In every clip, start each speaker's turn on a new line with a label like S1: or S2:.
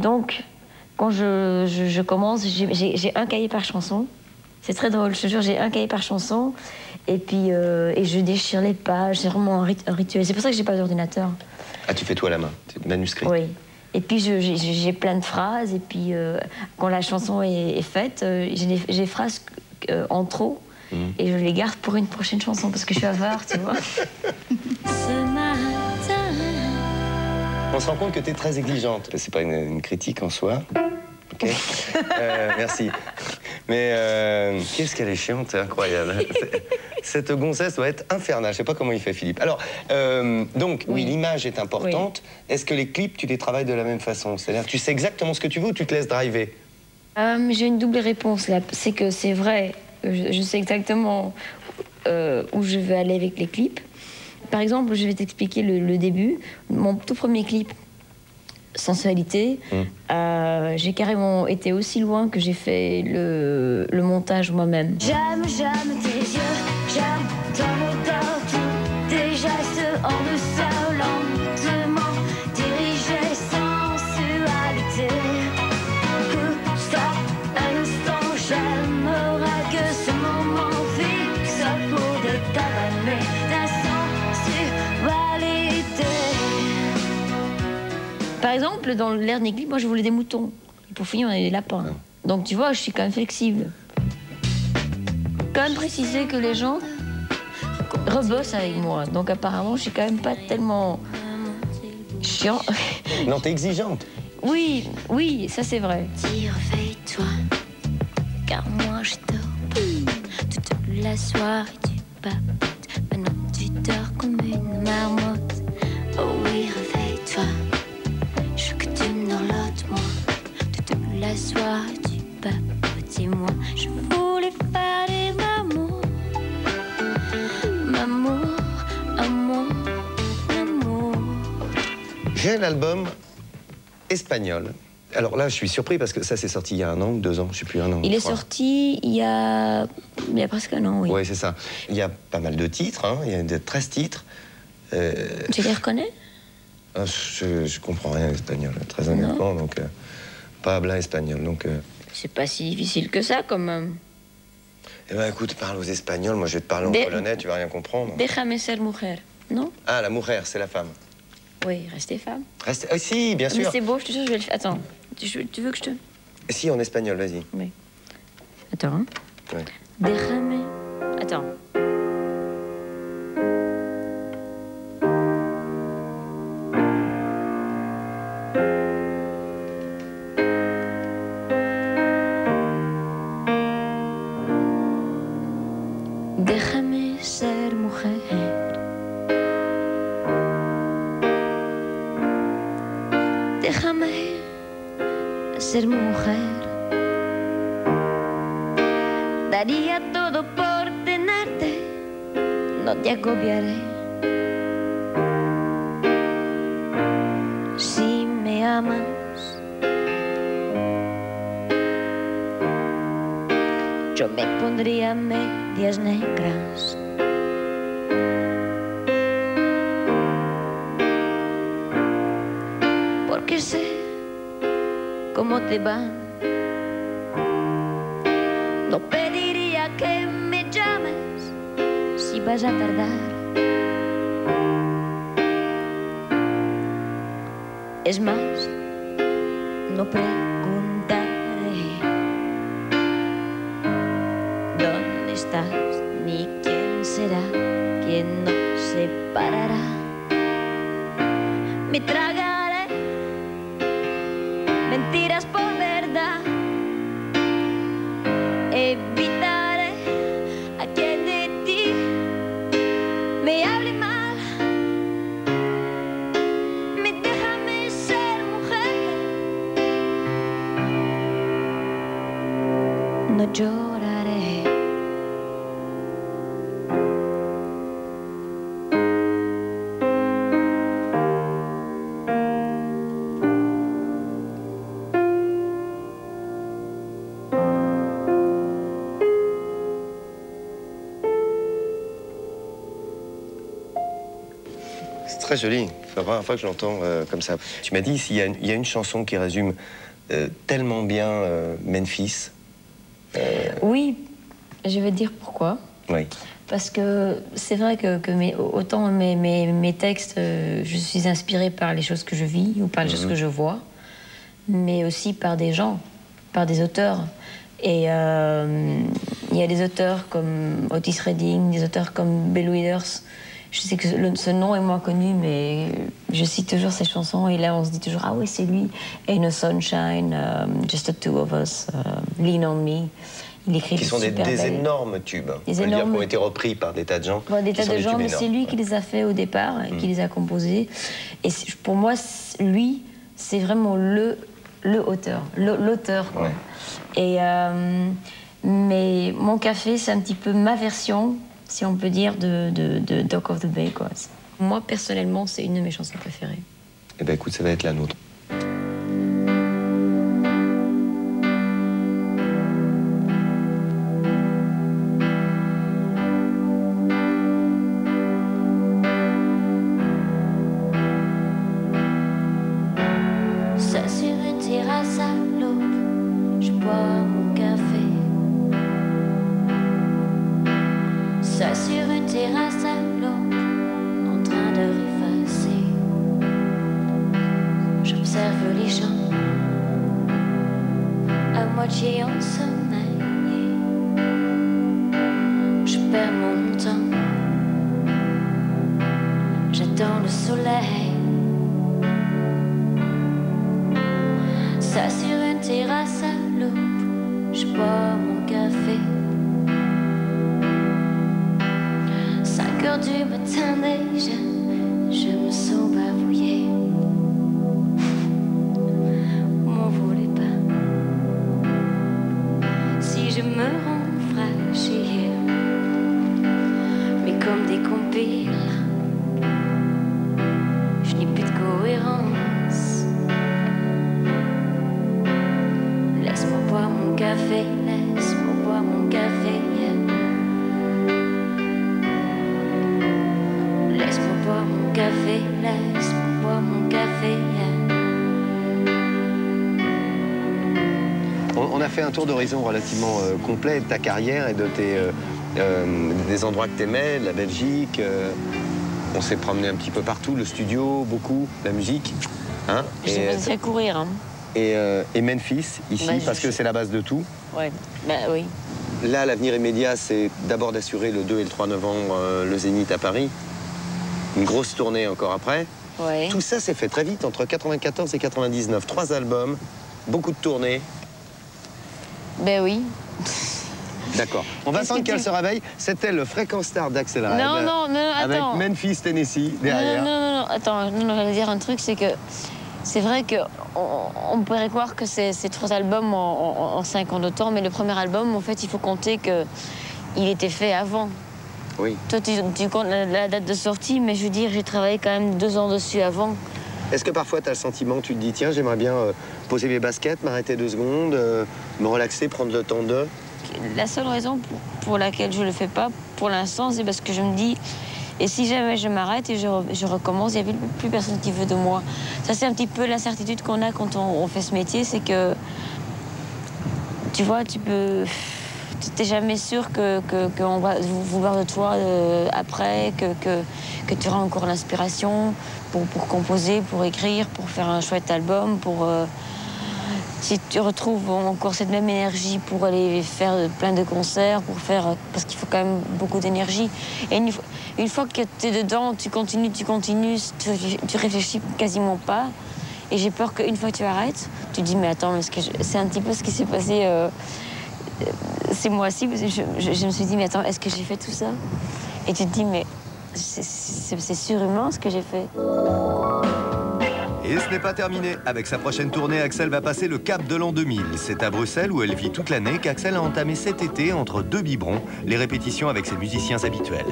S1: Donc, quand je commence, j'ai un cahier par chanson. C'est très drôle, je te jure, j'ai un cahier par chanson. Et puis, et je déchire les pages, c'est vraiment un rituel. C'est pour ça que j'ai pas d'ordinateur.
S2: Ah, tu fais tout à la main, c'est manuscrit.
S1: Oui. Et puis, j'ai plein de phrases. Et puis, quand la chanson est faite, j'ai des phrases en trop. Et je les garde pour une prochaine chanson, parce que je suis avare, tu vois. Ce matin...
S2: On se rend compte que tu es très exigeante. C'est pas une critique en soi. Ok. Merci. Mais qu'est-ce qu'elle est chiante, c'est incroyable. Cette gonzesse doit être infernale. Je sais pas comment il fait, Philippe. Alors, donc, oui, l'image est importante. Oui. Est-ce que les clips, tu les travailles de la même façon? C'est-à-dire, tu sais exactement ce que tu veux ou tu te laisses driver?
S1: J'ai une double réponse, là. C'est que c'est vrai, je sais exactement où je veux aller avec les clips. Par exemple, je vais t'expliquer le début. Mon tout premier clip, Sensualité, j'ai carrément été aussi loin que j'ai fait le montage moi-même. J'aime tes yeux, j'aime ton odeur, tous tes gestes hors de sol, lentement dirigés, sensualité. Stop un instant, j'aimerais que ce moment fixe pour détailler ta sensualité. Par exemple, dans le dernier clip, moi je voulais des moutons. Et pour finir, on a des lapins. Donc tu vois, je suis quand même flexible. Quand même préciser que les gens rebossent avec moi. Donc apparemment, je suis quand même pas tellement chiant.
S2: Non, t'es exigeante.
S1: Oui, oui, ça c'est vrai.
S3: Réveille-toi, car moi je dors pas. Toute la soirée tu papotes. Maintenant tu dors comme une marmotte. Oh oui, réveille-toi. Je veux que tu me dorlotes, moi. Toute la soirée tu papotes. Et moi je voulais faire des mamours. Mamour, amour, amour.
S2: J'ai l'album espagnol. Alors là, je suis surpris parce que ça, c'est sorti il y a 1 an ou 2 ans, je sais plus, 1 an.
S1: Il est sorti il y a presque 1 an, oui.
S2: Oui, c'est ça. Il y a pas mal de titres, hein. Il y a de 13 titres.
S1: Tu les reconnais?
S2: Je comprends rien à l'espagnol, très honnêtement, donc pas habla espagnol, donc...
S1: C'est pas si difficile que ça, quand même.
S2: Eh ben, écoute, parle aux Espagnols, moi je vais te parler en polonais, tu vas rien comprendre.
S1: Déjame ser mujer, non?
S2: Ah, la mujer, c'est la femme.
S1: Oui, restez femme.
S2: Restez... Ah, si, bien sûr.
S1: Mais c'est beau, je te jure, je vais le faire. Attends, tu veux que je te...
S2: Si, en espagnol, vas-y.
S1: Oui. Attends, hein.
S2: Oui.
S1: Déjame... Attends. Déjame ser mujer. Déjame ser mujer. Daría todo por tenerte. No te agobiaré. Si me amas, yo me pondría medias negras. Porque sé cómo te va. No pediría que me llames si vas a tardar. Es más, no preguntaré dónde estás ni quién será quien nos separará. Me tragaré mentiras por verdad. Evitaré a quien de ti me hable mal. Déjame ser mujer. No lloraré.
S2: très joli. C'est la première fois que je l'entends comme ça. Tu m'as dit, il y a une chanson qui résume tellement bien Memphis.
S1: Oui, je vais te dire pourquoi.
S2: Oui.
S1: Parce que c'est vrai que autant mes textes, je suis inspirée par les choses que je vis ou par les choses que je vois, mais aussi par des gens, par des auteurs. Et il y a des auteurs comme Otis Redding, des auteurs comme Bill Withers. Je sais que ce nom est moins connu, mais je cite toujours ces chansons. Et là, on se dit toujours, ah oui, c'est lui. Ain't No Sunshine, Just the Two of Us, Lean on Me. Il écrit
S2: qui sont des énormes tubes.
S1: Des énormes...
S2: qui ont été repris par des tas de gens.
S1: Bon, des tas de gens, mais c'est lui qui les a fait au départ, et qui les a composés. Et pour moi, lui, c'est vraiment l'auteur. Quoi.
S2: Ouais.
S1: Et, mais Mon Café, c'est un petit peu ma version, si on peut dire, de Dock of the Bay, quoi. Moi, personnellement, c'est une de mes chansons préférées.
S2: Eh bien, écoute, ça va être la nôtre. On a fait un tour d'horizon relativement complet de ta carrière et de des endroits que tu aimais, la Belgique. On s'est promené un petit peu partout, le studio, beaucoup, la musique. Hein,
S1: j'ai fait courir. Hein.
S2: Et Memphis, ici, parce que c'est la base de tout.
S1: Ouais, bah oui.
S2: Là, l'avenir immédiat, c'est d'abord d'assurer le 2 et le 3 novembre le Zénith à Paris. Une grosse tournée encore après.
S1: Ouais.
S2: Tout ça s'est fait très vite, entre 94 et 99. 3 albums, beaucoup de tournées.
S1: Ben oui.
S2: D'accord. On va attendre qu'elle se réveille. C'était le Fréquence Star d'Axel Red.
S1: Non, attends.
S2: Avec Memphis, Tennessee, derrière.
S1: Non, attends, j'allais dire un truc, c'est que c'est vrai qu'on pourrait croire que c'est 3 albums en 5 ans de temps, mais le premier album, en fait, il faut compter qu'il était fait avant.
S2: Oui.
S1: Toi, tu comptes la date de sortie, mais je veux dire, j'ai travaillé quand même 2 ans dessus avant.
S2: Est-ce que parfois tu as le sentiment, tu te dis, tiens, j'aimerais bien poser mes baskets, m'arrêter 2 secondes, me relaxer, prendre le temps de...
S1: La seule raison pour laquelle je le fais pas, pour l'instant, c'est parce que je me dis, et si jamais je m'arrête et je recommence, il n'y a plus personne qui veut de moi. Ça, c'est un petit peu l'incertitude qu'on a quand on fait ce métier, c'est que, tu vois, tu n'es jamais sûr qu'on va vouloir de toi après, que tu auras encore l'inspiration pour composer, pour écrire, pour faire un chouette album, si tu retrouves encore cette même énergie pour aller faire plein de concerts, parce qu'il faut quand même beaucoup d'énergie. Et une fois que tu es dedans, tu continues, tu réfléchis quasiment pas. Et j'ai peur qu'une fois que tu arrêtes, tu te dis, mais attends, c'est un petit peu ce qui s'est passé ces mois-ci. Je me suis dit, mais attends, est-ce que j'ai fait tout ça? Et tu te dis, mais c'est surhumain ce que j'ai fait.
S4: Et ce n'est pas terminé. Avec sa prochaine tournée, Axel va passer le cap de l'an 2000. C'est à Bruxelles, où elle vit toute l'année, qu'Axel a entamé cet été, entre 2 biberons, les répétitions avec ses musiciens habituels.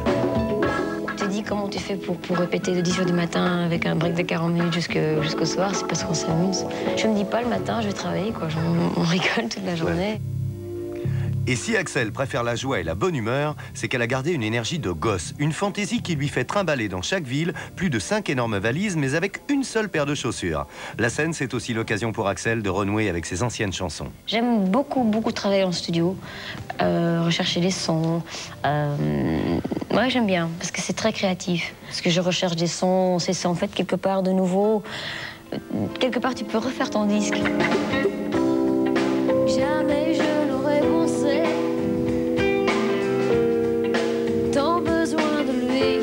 S1: Tu te dis comment tu fais pour répéter de 10h du matin avec un break de 40 minutes jusqu'au soir, c'est parce qu'on s'amuse. Je me dis pas le matin, je vais travailler, quoi. On rigole toute la journée.
S4: Et si Axel préfère la joie et la bonne humeur, c'est qu'elle a gardé une énergie de gosse, une fantaisie qui lui fait trimballer dans chaque ville plus de 5 énormes valises, mais avec une seule paire de chaussures. La scène, c'est aussi l'occasion pour Axel de renouer avec ses anciennes chansons.
S1: J'aime beaucoup travailler en studio, rechercher les sons. Ouais, j'aime bien, parce que c'est très créatif. Parce que je recherche des sons, c'est en fait quelque part de nouveau. Quelque part, tu peux refaire ton disque.
S3: Jamais je n'aurais pensé tant besoin de lui.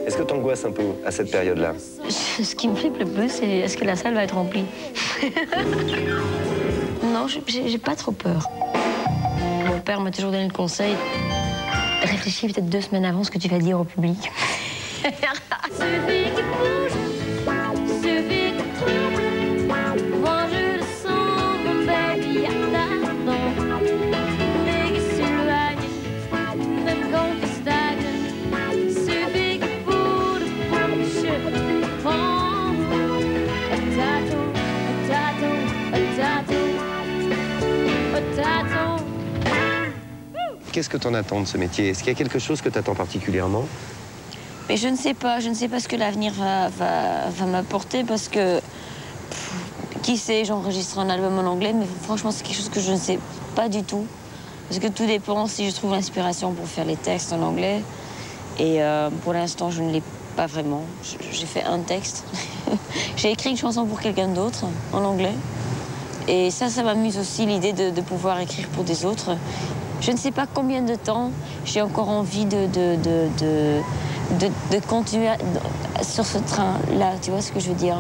S2: Est-ce que t'angoisses un peu à cette période-là?
S1: Ce qui me flippe le plus, c'est est-ce que la salle va être remplie? Non, j'ai pas trop peur. Mon père m'a toujours donné le conseil. Réfléchis peut-être 2 semaines avant ce que tu vas dire au public.
S3: Suffit qu'il bouge, suffit qu'il tremble. Moi je le sens, mon baby attend. Mais qu'il s'éloigne, même quand il stagne. Suffit qu'il bouge pour que je prends. Potato, potato, potato, potato.
S2: Qu'est-ce que t'en attends de ce métier? Est-ce qu'il y a quelque chose que t'attends particulièrement?
S1: Mais je ne sais pas ce que l'avenir va m'apporter parce que, qui sait, j'enregistre un album en anglais, mais franchement c'est quelque chose que je ne sais pas du tout. Parce que tout dépend si je trouve l'inspiration pour faire les textes en anglais. Et pour l'instant, je ne l'ai pas vraiment. J'ai fait un texte. J'ai écrit une chanson pour quelqu'un d'autre en anglais. Et ça m'amuse aussi, l'idée de pouvoir écrire pour des autres. Je ne sais pas combien de temps j'ai encore envie de continuer sur ce train-là, tu vois ce que je veux dire?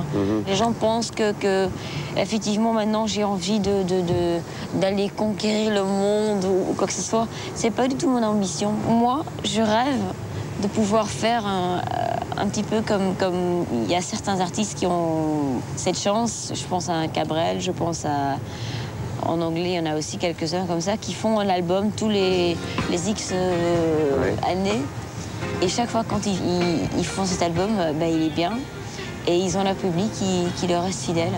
S1: Les gens pensent que effectivement, maintenant, j'ai envie d'aller conquérir le monde ou quoi que ce soit. C'est pas du tout mon ambition. Moi, je rêve de pouvoir faire un petit peu comme il y a certains artistes qui ont cette chance. Je pense à un Cabrel, je pense à... En anglais, il y en a aussi quelques-uns comme ça qui font un album tous les X années. Et chaque fois quand ils font cet album, ben, il est bien. Et ils ont un public qui leur reste fidèle.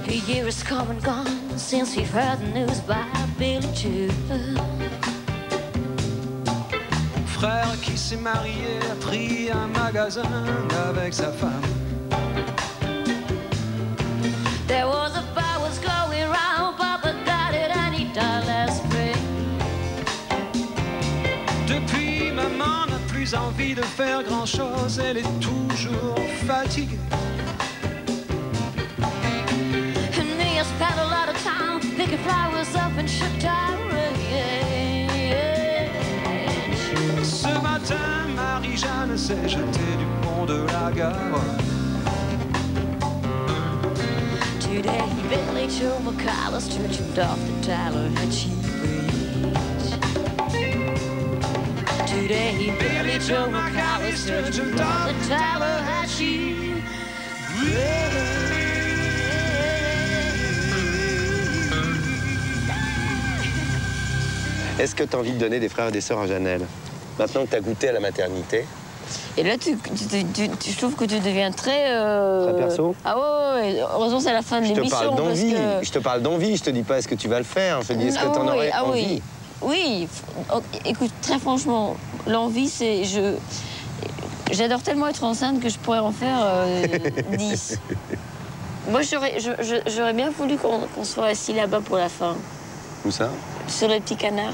S3: A year has come and gone since we've heard the news by Billy Joe.
S5: Frère qui s'est marié a pris un magasin avec sa femme.
S3: There was a fire was going round, Papa got it and he died last spring.
S5: Depuis, maman n'a plus envie de faire grand-chose, elle est toujours fatiguée.
S3: And me, I spent a lot of time picking flowers up in Chicago.
S5: Ce matin, Marie-Jeanne s'est jetée du pont de la gare.
S3: Today, Billy Joe McAllister jumped off the Tallahatchie Bridge. Today, Billy Joe McAllister jumped off the Tallahatchie Bridge.
S2: Est-ce que tu as envie de donner des frères et des sœurs à Janelle? Maintenant que tu as goûté à la maternité.
S1: Et là, je trouve que tu deviens très...
S2: Très perso?
S1: Ah ouais. Heureusement, c'est la fin de l'émission.
S2: Je te parle d'envie, je te parle d'envie, je te dis pas est-ce que tu vas le faire, je te dis est-ce que tu en aurais envie?
S1: Oui, écoute, très franchement, l'envie, c'est... J'adore tellement être enceinte que je pourrais en faire 10. Moi, j'aurais bien voulu qu'on soit assis là-bas pour la fin.
S2: Où ça?
S1: Sur le petit canard.